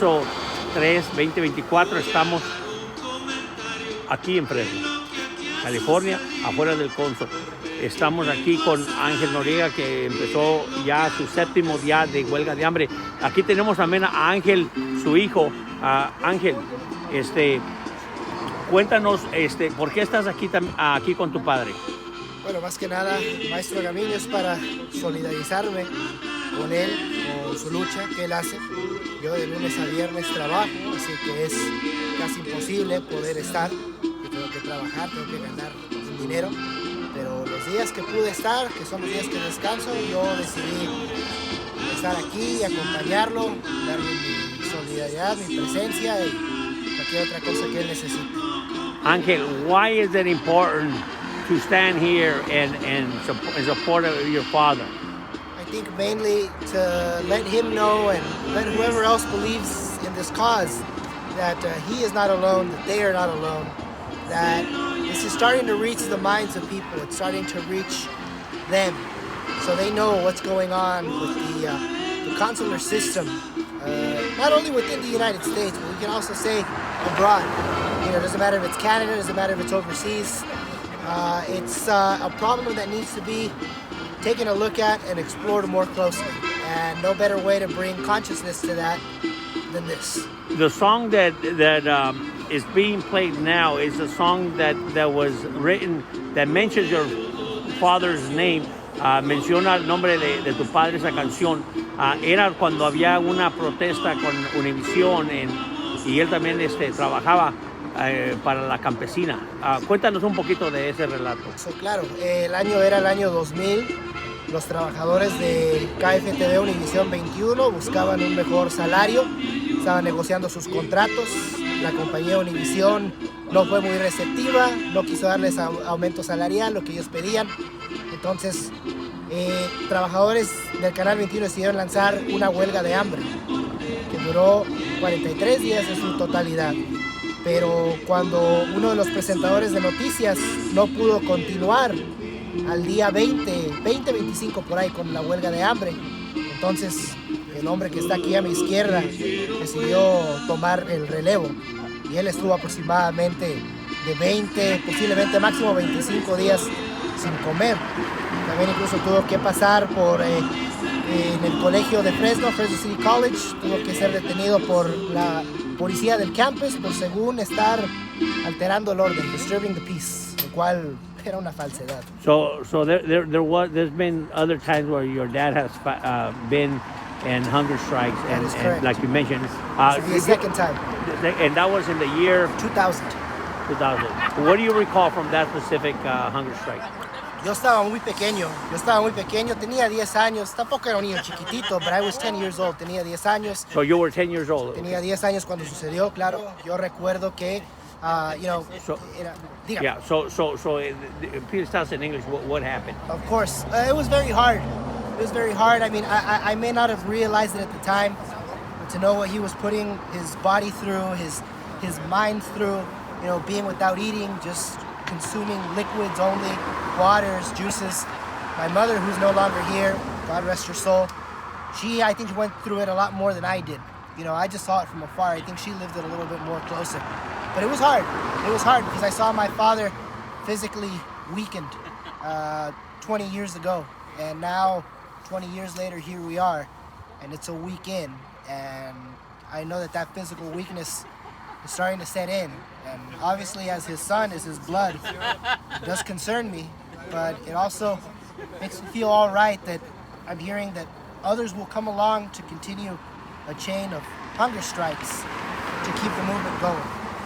marzo 3, 2024, estamos aquí en Fresno, California, afuera del Consulate. Estamos aquí con Ángel Noriega, que empezó ya su 7º día de huelga de hambre. Aquí tenemos también a Ángel, su hijo. Ángel, cuéntanos, ¿por qué estás aquí con tu padre? Bueno, más que nada, maestro Gamiño, es para solidarizarme con él, con su lucha que él hace. Yo de lunes a viernes trabajo, así que es casi imposible poder estar. Yo tengo que trabajar, tengo que ganar dinero, pero los días que pude estar, que son los días que descanso, yo decidí estar aquí y acompañarlo, darle mi solidaridad, mi presencia y cualquier otra cosa que él necesite. Ángel, why is it important to stand here and support of your father? I think mainly to let him know and let whoever else believes in this cause that he is not alone, that they are not alone, that this is starting to reach the minds of people. It's starting to reach them, so they know what's going on with the consular system, not only within the United States, but we can also say abroad. You know, it doesn't matter if it's Canada, it doesn't matter if it's overseas. It's a problem that needs to be taken a look at and explored more closely. And no better way to bring consciousness to that than this. The song that is being played now is a song that was written that mentions your father's name. Menciona el nombre de tu padre, esa canción. Era cuando había una protesta con Univisión y él también trabajaba para la campesina. Cuéntanos un poquito de ese relato. Claro, el año era el año 2000. Los trabajadores de KFTV Univisión 21 buscaban un mejor salario, estaban negociando sus contratos. La compañía Univisión no fue muy receptiva, no quiso darles aumento salarial, lo que ellos pedían. Entonces, trabajadores del Canal 21 decidieron lanzar una huelga de hambre que duró 43 días en su totalidad. Pero cuando uno de los presentadores de noticias no pudo continuar al día 25 por ahí con la huelga de hambre, entonces el hombre que está aquí a mi izquierda decidió tomar el relevo y él estuvo aproximadamente de 20, posiblemente máximo 25 días sin comer. También incluso tuvo que pasar por en el colegio de Fresno City College, tuvo que ser detenido por la policía del campus por según estar alterando el orden, disturbing the peace, lo cual era una falsedad. So there's been other times where your dad has been in hunger strikes and like you mentioned. This will be the second time. And that was in the year 2000. 2000. What do you recall from that specific hunger strike? Yo estaba muy pequeño, tenía 10 años, tampoco era un niño chiquitito, but I was 10 years old, tenía 10 años. So you were 10 years old? Tenía 10 años cuando sucedió, claro. Yo recuerdo que, yeah, so please tell us in English what happened. Of course, it was very hard. It was very hard. I mean, I may not have realized it at the time, but to know what he was putting his body through, his mind through, you know, being without eating, just consuming liquids only, waters, juices. My mother, who's no longer here, God rest her soul, I think she went through it a lot more than I did. You know, I just saw it from afar. I think she lived it a little bit more closer. But it was hard. It was hard because I saw my father physically weakened 20 years ago. And now, 20 years later, here we are. And it's a week in. And I know that physical weakness is starting to set in. And obviously, as his son, is his blood, it does concern me. But it also makes me feel all right that I'm hearing that others will come along to continue a chain of hunger strikes to keep the movement going.